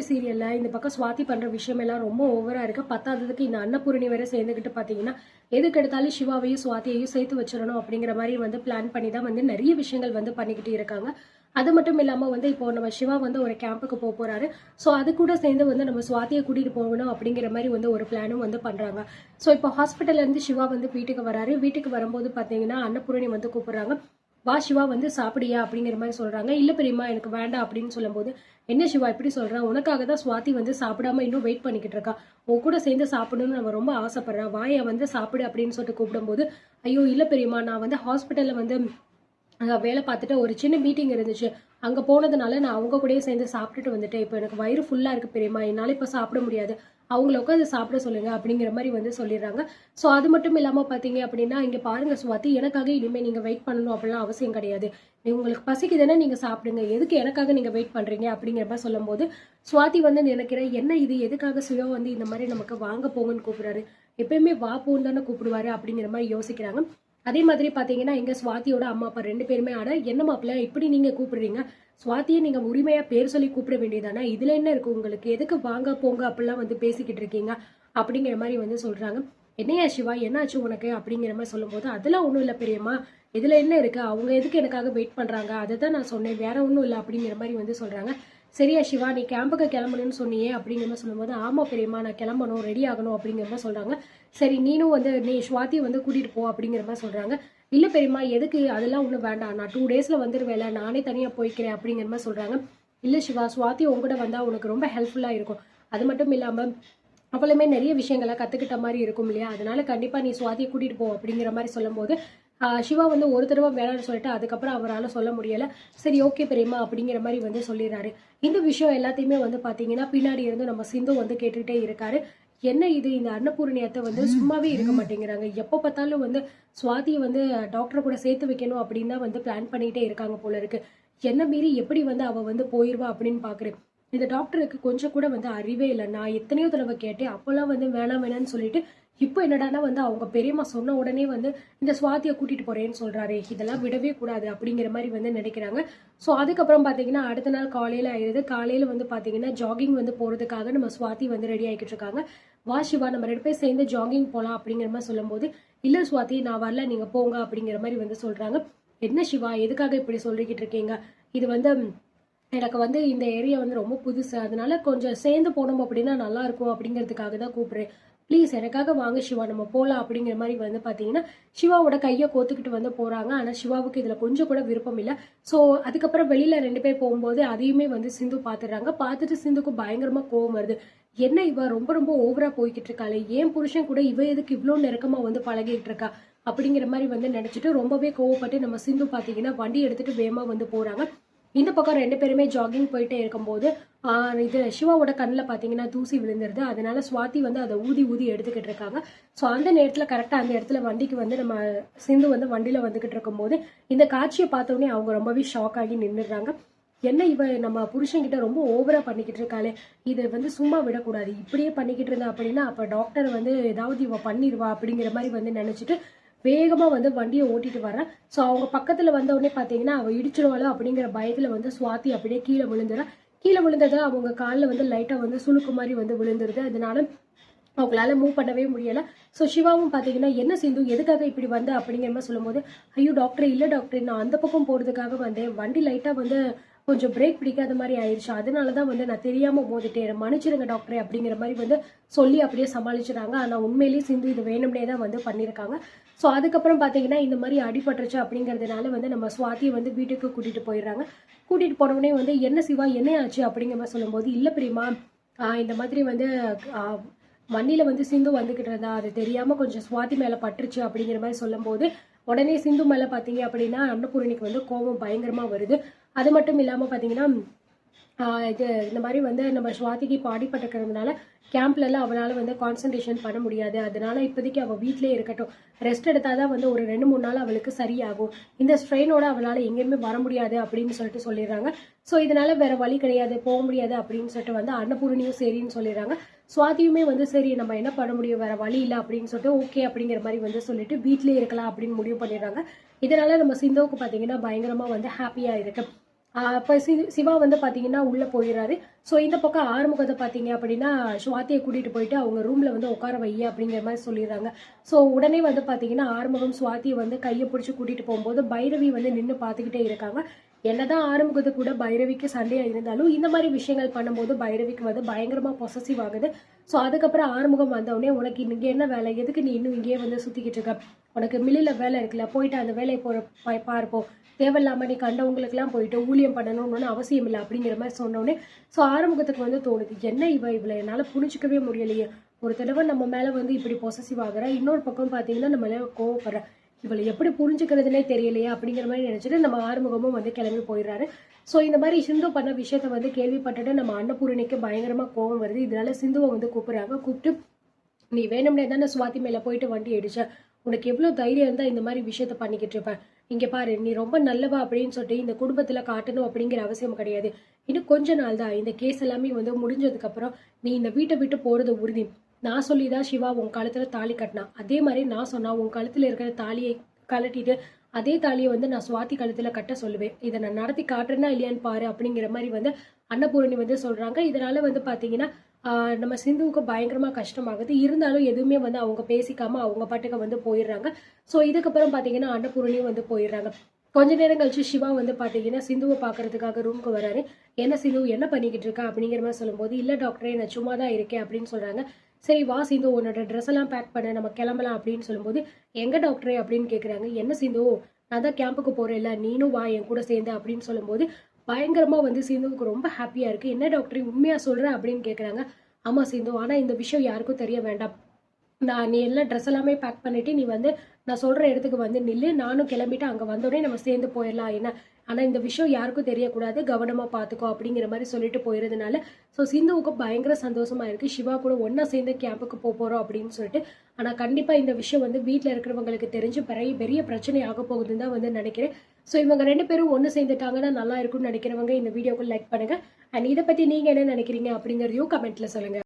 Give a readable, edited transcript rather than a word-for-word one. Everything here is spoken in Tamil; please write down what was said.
சீரியல்ல இந்த பக்கம் சுவாதி பண்ற விஷயம் எல்லாம் ரொம்ப ஓவரா இருக்கு. பத்தாததுக்கு இந்த அன்னபூரணி வேற சேர்ந்துக்கிட்டு பாத்தீங்கன்னா எதுக்கு எடுத்தாலும் சிவாவையும் சுவாதியையும் சேர்த்து வச்சிடணும் அப்படிங்கிற மாதிரி வந்து பிளான் பண்ணி தான் வந்து நிறைய விஷயங்கள் வந்து பண்ணிக்கிட்டு இருக்காங்க. அது மட்டும் இல்லாம வந்து இப்போ நம்ம சிவா வந்து ஒரு கேம்புக்கு போறாரு. ஸோ அது கூட சேர்ந்து வந்து நம்ம சுவாதியை கூட்டிட்டு போகணும் அப்படிங்கிற மாதிரி வந்து ஒரு பிளானும் வந்து பண்றாங்க. ஸோ இப்போ ஹாஸ்பிட்டல்ல இருந்து சிவா வந்து வீட்டுக்கு வராரு. வீட்டுக்கு வரும்போது பாத்தீங்கன்னா அன்னபூரணி வந்து கூப்பிடுறாங்க. வா சிவா வந்து சாப்பிடியா அப்படிங்கிற மாதிரி சொல்றாங்க. இல்ல பெரியம்மா எனக்கு வேண்டாம் அப்படின்னு சொல்லும்போது, என்ன சிவா இப்படி சொல்றேன், உனக்காக தான் சுவாதி வந்து சாப்பிடாம இன்னும் வெயிட் பண்ணிக்கிட்டு இருக்கா, உன் கூட சேர்ந்து சாப்பிடணும்னு நம்ம ரொம்ப ஆசைப்படுறேன், வாயை வந்து சாப்பிடு அப்படின்னு சொல்லிட்டு கூப்பிடும்போது, ஐயோ இல்ல பெரியம்மா நான் வந்து ஹாஸ்பிட்டல்ல வந்து வேலை பார்த்துட்டு ஒரு சின்ன மீட்டிங் இருந்துச்சு, அங்க போனதுனால நான் அவங்க கூடயே சேர்ந்து சாப்பிட்டுட்டு வந்துட்டேன். இப்போ எனக்கு வயிறு ஃபுல்லா இருக்கு பெரியம்மா, என்னால இப்ப சாப்பிட முடியாது, அவங்கள உட்காந்து சாப்பிட சொல்லுங்க அப்படிங்கிற மாதிரி வந்து சொல்லிடுறாங்க. ஸோ அது மட்டும் இல்லாம பாத்தீங்க அப்படின்னா இங்க பாருங்க சுவாதி, எனக்காக இனிமே நீங்க வெயிட் பண்ணணும் அப்படிலாம் அவசியம் கிடையாது. உங்களுக்கு பசிக்குதுன்னா நீங்க சாப்பிடுங்க, எதுக்கு எனக்காக நீங்க வெயிட் பண்றீங்க அப்படிங்கிற மாதிரி சொல்லும் போது சுவாதி வந்து நினைக்கிறேன், என்ன இது எதுக்காக சிவா வந்து இந்த மாதிரி நமக்கு வாங்க போங்கன்னு கூப்பிடுறாரு, எப்பயுமே வா போன்னு தானே கூப்பிடுவாரு அப்படிங்கிற மாதிரி யோசிக்கிறாங்க. அதே மாதிரி பாத்தீங்கன்னா எங்க சுவாதியோட அம்மா அப்பா ரெண்டு பேருமே ஆட, என்ன மாப்பிள்ள இப்படி நீங்க கூப்பிடுறீங்க, சுவாதியை நீங்க உரிமையா பேர் சொல்லி கூப்பிட வேண்டியதானே, இதுல என்ன இருக்கு உங்களுக்கு, எதுக்கு வாங்க போங்க அப்படிலாம் வந்து பேசிக்கிட்டு இருக்கீங்க அப்படிங்கிற மாதிரி வந்து சொல்றாங்க. என்னையா சிவா என்னாச்சு உனக்கு அப்படிங்கிற மாதிரி சொல்லும்போது, அதெல்லாம் ஒண்ணும் இல்ல பெரியம்மா, இதுல என்ன இருக்கு, அவங்க எதுக்கு எனக்காக வெயிட் பண்றாங்க அதை தான் நான் சொன்னேன், வேற ஒன்றும் இல்லை அப்படிங்கிற மாதிரி வந்து சொல்றாங்க. சரியா சிவா நீ கேம்புக்கு கிளம்பணும்னு சொன்னியே அப்படிங்கிற மாதிரி சொல்லும்போது, ஆமா பெரியம்மா நான் கிளம்பணும் ரெடி ஆகணும் அப்படிங்கிற மாதிரி சொல்றாங்க. சரி நீனும் வந்து நீ சுவாதியை வந்து கூட்டிட்டு போ அப்படிங்கிற மாதிரி சொல்றாங்க. இல்ல பெரியம்மா எதுக்கு, அதெல்லாம் ஒன்றும் வேண்டாம், நான் 2 டேஸ்ல வந்துருவேல, நானே தனியா போய்க்கிறேன் அப்படிங்கிற மாதிரி சொல்றாங்க. இல்ல சிவா சுவாதி உங்ககிட்ட வந்தா உனக்கு ரொம்ப ஹெல்ப்ஃபுல்லா இருக்கும், அது மட்டும் இல்லாம அவளுமே நிறைய விஷயங்களை கத்துக்கிட்ட மாதிரி இருக்கும் இல்லையா, அதனால கண்டிப்பா நீ சுவாதியை கூட்டிட்டு போ அப்படிங்கிற மாதிரி சொல்லும் போது சிவா வந்து ஒரு தடவை வேணாம்னு சொல்லிட்டு அதுக்கப்புறம் அவரால் சொல்ல முடியல. சரி ஓகே பெரியம்மா அப்படிங்கிற மாதிரி வந்து சொல்லிடுறாரு. இந்த விஷயம் எல்லாத்தையுமே வந்து பாத்தீங்கன்னா பின்னாடி இருந்து நம்ம சிந்து வந்து கேட்டுக்கிட்டே இருக்காரு. என்ன இது, இந்த அன்னபூரணியத்தை வந்து சும்மாவே இருக்க மாட்டேங்கிறாங்க, எப்போ பார்த்தாலும் வந்து சுவாதியை வந்து டாக்டர் கூட சேர்த்து வைக்கணும் அப்படின்னு தான் வந்து பிளான் பண்ணிட்டே இருக்காங்க போல இருக்கு. என்ன மீறி எப்படி வந்து அவ வந்து போயிருவா அப்படின்னு பாக்குறேன். இந்த டாக்டருக்கு கொஞ்சம் கூட வந்து அறிவே இல்லை. நான் எத்தனையோ தடவை கேட்டேன், அப்பெல்லாம் வந்து வேணாம் வேணாம்னு சொல்லிட்டு இப்போ என்னடானா வந்து அவங்க பெரியம்மா சொன்ன உடனே வந்து இந்த சுவாதியை கூட்டிட்டு போறேன்னு சொல்றாரு, இதெல்லாம் விடவே கூடாது அப்படிங்கிற மாதிரி வந்து நினைக்கிறாங்க. ஸோ அதுக்கப்புறம் பாத்தீங்கன்னா அடுத்த நாள் காலையில ஆயிடுது. காலையில வந்து பாத்தீங்கன்னா ஜாகிங் வந்து போறதுக்காக நம்ம சுவாதி வந்து ரெடி ஆகிட்டு இருக்காங்க. வா சிவா நம்ம 2 பேர் சேர்ந்து ஜாகிங் போலாம் அப்படிங்கிற மாதிரி சொல்லும் போது, இல்ல சுவாதி நான் வரல நீங்க போங்க அப்படிங்கிற மாதிரி வந்து சொல்றாங்க. என்ன சிவா எதுக்காக இப்படி சொல்லிக்கிட்டு இருக்கீங்க, இது வந்து எனக்கு வந்து இந்த ஏரியா வந்து ரொம்ப புதுசு, அதனால கொஞ்சம் சேர்ந்து போனோம் அப்படின்னா நல்லா இருக்கும் அப்படிங்கிறதுக்காக தான் கூப்பிடுறேன், ப்ளீஸ் எனக்காக வாங்க சிவா நம்ம போகலாம் அப்படிங்கிற மாதிரி வந்து பார்த்தீங்கன்னா சிவாவோட கையை கோத்துக்கிட்டு வந்து போறாங்க. ஆனால் சிவாவுக்கு இதில் கொஞ்சம் கூட விருப்பம் இல்லை. ஸோ அதுக்கப்புறம் வெளியில 2 பேர் போகும்போது அதையுமே வந்து சிந்து பார்த்துடுறாங்க. பார்த்துட்டு சிந்துக்கு பயங்கரமா கோவம் வருது. என்ன இவ ரொம்ப ரொம்ப ஓவரா போய்கிட்டு இருக்காளே, ஏன் புருஷன் கூட இவ எதுக்கு இவ்வளோ நெருக்கமா வந்து பழகிட்டு இருக்கா அப்படிங்கிற மாதிரி வந்து நினைச்சிட்டு ரொம்பவே கோவப்பட்டு நம்ம சிந்து பார்த்தீங்கன்னா வண்டி எடுத்துட்டு வேகமா வந்து போறாங்க. இந்த பக்கம் 2 பேருமே ஜாகிங் போயிட்டே இருக்கும்போது இது சிவாவோட கண்ணில் பார்த்தீங்கன்னா தூசி விழுந்துருது. அதனால சுவாதி வந்து அதை ஊதி ஊதி எடுத்துக்கிட்டு இருக்காங்க. ஸோ அந்த நேரத்தில் கரெக்டாக அந்த இடத்துல வண்டிக்கு வந்து நம்ம சிந்து வந்து வண்டியில் வந்துகிட்டு இருக்கும்போது இந்த காட்சியை பார்த்தோன்னே அவங்க ரொம்பவே ஷாக் ஆகி நின்றுடுறாங்க. என்ன இவ நம்ம புருஷன்கிட்ட ரொம்ப ஓவரா பண்ணிக்கிட்டு இருக்காளே, இதை வந்து சும்மா விடக்கூடாது, இப்படியே பண்ணிக்கிட்டு இருந்தா அப்படின்னா அப்போ டாக்டர் வந்து ஏதாவது இவ பண்ணிடுவா அப்படிங்கிற மாதிரி வந்து நினைச்சிட்டு வேகமா வந்து வண்டியை ஓட்டிட்டு வரேன். ஸோ அவங்க பக்கத்துல வந்த உடனே பாத்தீங்கன்னா அவ இடிச்சிருவாளோ அப்படிங்கிற பயத்துல வந்து சுவாதி அப்படியே கீழே விழுந்துறா. கீழே விழுந்ததை அவங்க காலில் வந்து லைட்டா வந்து சுளுக்கு மாதிரி வந்து விழுந்துருது. அதனால அவங்களால மூவ் பண்ணவே முடியல. ஸோ சிவாவும் பாத்தீங்கன்னா என்ன சிந்து எதுக்காக இப்படி வந்த அப்படிங்கிற மாதிரி சொல்லும்போது, ஐயோ டாக்டர் இல்ல டாக்டர் நான் அந்த பக்கம் போறதுக்காக வந்தேன், வண்டி லைட்டா வந்து கொஞ்சம் பிரேக் பிடிக்காத மாதிரி ஆயிடுச்சு, அதனாலதான் வந்து நான் தெரியாம மோதிட்டேன், மன்னிச்சிருங்க டாக்டரே அப்படிங்கிற மாதிரி வந்து சொல்லி அப்படியே சமாளிச்சுறாங்க. ஆனா உண்மையிலேயே சிந்து இது வேணும்னே தான் வந்து பண்ணியிருக்காங்க. ஸோ அதுக்கப்புறம் பாத்தீங்கன்னா இந்த மாதிரி அடிபட்டுருச்சு அப்படிங்கிறதுனால வந்து நம்ம சுவாதியை வந்து வீட்டுக்கு கூட்டிட்டு போயிடுறாங்க. கூட்டிட்டு போனவுடனே வந்து என்ன சிவா என்ன ஆச்சு அப்படிங்கிற மாதிரி சொல்லும்போது, இல்ல பிரியமா இந்த மாதிரி வந்து வண்டியில வந்து சிந்து வந்துகிட்டு இருந்தா, அது தெரியாம கொஞ்சம் சுவாதி மேல பட்டுருச்சு அப்படிங்கிற மாதிரி சொல்லும் போது உடனே சிந்து மேல பாத்தீங்க அப்படின்னா அன்னபூரணிக்கு வந்து கோபம் பயங்கரமா வருது. அது மட்டும் இல்லாம பாத்தீங்கன்னா இது இந்த மாதிரி வந்து நம்ம சுவாதிக்கு இப்போ அடிபட்டுக்கிறதுனால கேம்ப்ல எல்லாம் அவளால வந்து கான்சன்ட்ரேஷன் பண்ண முடியாது, அதனால இப்போதைக்கு அவள் வீட்டிலே இருக்கட்டும், ரெஸ்ட் எடுத்தாதான் வந்து ஒரு 2-3 நாள் அவளுக்கு சரியாகும், இந்த ஸ்ட்ரெயினோட அவளால் எங்கேயுமே வர முடியாது அப்படின்னு சொல்லிட்டு சொல்லிடுறாங்க. ஸோ இதனால வேற வழி கிடையாது, போக முடியாது அப்படின்னு சொல்லிட்டு வந்து அன்னபூரணியும் சரின்னு சொல்லிடுறாங்க. சுவாதியுமே வந்து சரி நம்ம என்ன பண்ண முடியும், வேற வழி இல்லை அப்படின்னு சொல்லிட்டு ஓகே அப்படிங்கிற மாதிரி வந்து சொல்லிட்டு வீட்டிலே இருக்கலாம் அப்படின்னு முடிவு பண்ணிடுறாங்க. இதனால நம்ம சிந்துவுக்கு பார்த்தீங்கன்னா பயங்கரமா வந்து ஹாப்பியா இருக்கு. அப்ப சிவா வந்து பாத்தீங்கன்னா உள்ள போயிடுறாரு. ஸோ இந்த பக்கம் ஆறுமுகத்தை பாத்தீங்க அப்படின்னா சுவாத்தியை கூட்டிட்டு போயிட்டு அவங்க ரூம்ல வந்து உட்கார வைய அப்படிங்கிற மாதிரி சொல்லிடுறாங்க. ஸோ உடனே வந்து பாத்தீங்கன்னா ஆறுமுகம் சுவாத்தியை வந்து கையை பிடிச்சி கூட்டிட்டு போகும்போது பைரவி வந்து நின்று பார்த்துக்கிட்டே இருக்காங்க. என்னதான் ஆறுமுகத்து கூட பைரவிக்கு சண்டையா இருந்தாலும் இந்த மாதிரி விஷயங்கள் பண்ணும்போது பைரவிக்கு வந்து பயங்கரமா பொசசிவ் ஆகுது. ஸோ அதுக்கப்புறம் ஆறுமுகம் வந்தவுடனே உனக்கு இங்க என்ன வேலை, எதுக்கு நீ இன்னும் இங்கேயே வந்து சுத்திக்கிட்டு இருக்க, உனக்கு மில்லில் வேலை இருக்குல்ல, போயிட்டு அந்த வேலையை பார்ப்போம், தேவையில்லாம நீ கண்டவங்களுக்குலாம் போயிட்டு ஊழியம் பண்ணணும்னு அவசியம் இல்லை அப்படிங்கிற மாதிரி சொன்னோடனே ஸோ ஆறுமுகத்துக்கு வந்து தோணுது, என்ன இவளை என்னால் புரிஞ்சிக்கவே முடியலையே, ஒரு தடவை நம்ம மேலே வந்து இப்படி பொசசிவ் ஆகுறா, இன்னொரு பக்கம் பார்த்தீங்கன்னா நம்ம மேலே கோவப்படுற, இவளை எப்படி புரிஞ்சுக்கிறதுனே தெரியலையே அப்படிங்கிற மாதிரி நினைச்சிட்டு நம்ம ஆறுமுகமும் வந்து கிளம்பி போயிடுறாரு. ஸோ இந்த மாதிரி சிந்து பண்ண விஷயத்த வந்து கேள்விப்பட்டுட்டு நம்ம அன்னபூரணிக்கு பயங்கரமா கோவம் வருது. இதனால சிந்துவை வந்து கூப்பிடுறாங்க. கூப்பிட்டு, நீ வேணும்னே தானே சுவாதி மேல போயிட்டு வண்டி அடிச்ச, உனக்கு எவ்வளவு தைரியம் இருந்தா இந்த மாதிரி விஷயத்த பண்ணிக்கிட்டு இருப்ப, இங்க பாரு நீ ரொம்ப நல்லவா அப்படின்னு சொல்லிட்டு இந்த குடும்பத்துல காட்டணும் அப்படிங்கிற அவசியம் கிடையாது. இன்னும் கொஞ்ச நாள் தான், இந்த கேஸ் எல்லாமே வந்து முடிஞ்சதுக்கு அப்புறம் நீ இந்த வீட்டை விட்டு போறது உறுதி. நான் சொல்லிதான் சிவா உன் கழுத்துல தாலி கட்டினா, அதே மாதிரி நான் சொன்னா உன் கழுத்துல இருக்கிற தாலியை கழட்டிட்டு அதே தாலியை வந்து நான் சுவாதி கழுத்துல கட்ட சொல்லுவேன், இதை நான் நடத்தி காட்டுறேன்னா இல்லையான்னு பாரு அப்படிங்கிற மாதிரி வந்து அன்னபூரணி வந்து சொல்றாங்க. இதனால வந்து பாத்தீங்கன்னா நம்ம சிந்துவுக்கு பயங்கரமா கஷ்டமாகுது. இருந்தாலும் எதுவுமே வந்து அவங்க பேசிக்காம அவங்க பாட்டுக்கு வந்து போயிடுறாங்க. ஸோ இதுக்கப்புறம் பாத்தீங்கன்னா அன்னபூரணியும் வந்து போயிடுறாங்க. கொஞ்ச நேரம் கழிச்சு சிவா வந்து பாத்தீங்கன்னா சிந்துவை பாக்குறதுக்காக ரூமுக்கு வராரு. என்ன சிந்து என்ன பண்ணிக்கிட்டு இருக்கா அப்படிங்கிற மாதிரி சொல்லும்போது, இல்ல டாக்டரே நான் சும்மா தான் இருக்கேன் அப்படின்னு சொல்றாங்க. சரி வா சிந்து, உன்னோட ட்ரெஸ் எல்லாம் பேக் பண்ண, நம்ம கிளம்பலாம் அப்படின்னு சொல்லும்போது, எங்க டாக்டரே அப்படின்னு கேக்குறாங்க. என்ன சிந்து, நான் தான் கேம்புக்கு போறேன்ல, நீனும் வா என் கூட சேர்ந்து அப்படின்னு சொல்லும்போது பயங்கரமா வந்து சிந்துவுக்கு ரொம்ப ஹாப்பியா இருக்கு. என்ன டாக்டர் உண்மையா சொல்ற அப்படின்னு கேக்குறாங்க. ஆமா சிந்து, ஆனா இந்த விஷயம் யாருக்கும் தெரிய வேண்டாம். நீ எல்லாம் ட்ரெஸ் எல்லாமே பேக் பண்ணிட்டு நீ வந்து நான் சொல்ற இடத்துக்கு வந்து நில்லு, நானும் கிளம்பிட்டு அங்க வந்தோடனே நம்ம சேர்ந்து போயிடலாம் என்ன, ஆனா இந்த விஷயம் யாருக்கும் தெரியக்கூடாது, கவனமா பாத்துக்கோ அப்படிங்கிற மாதிரி சொல்லிட்டு போயிருந்தனால ஸோ சிந்துவுக்கு பயங்கர சந்தோஷமா இருக்கு. சிவா கூட ஒன்னா சேர்ந்து கேம்புக்கு போறோம் அப்படின்னு சொல்லிட்டு. ஆனா கண்டிப்பா இந்த விஷயம் வந்து வீட்டுல இருக்கிறவங்களுக்கு தெரிஞ்சு பெரிய பெரிய பிரச்சனை ஆக போகுதுன்னு தான் வந்து நினைக்கிறேன். ஸோ இவங்க 2 பேரும் ஒன்று சேர்ந்துட்டாங்கன்னா நல்லா இருக்கும்னு நினைக்கிறவங்க இந்த வீடியோக்கு லைக் பண்ணுங்க. அண்ட் இதை பத்தி நீங்க என்ன நினைக்கிறீங்க அப்படிங்கறதையும் கமெண்ட்ல சொல்லுங்க.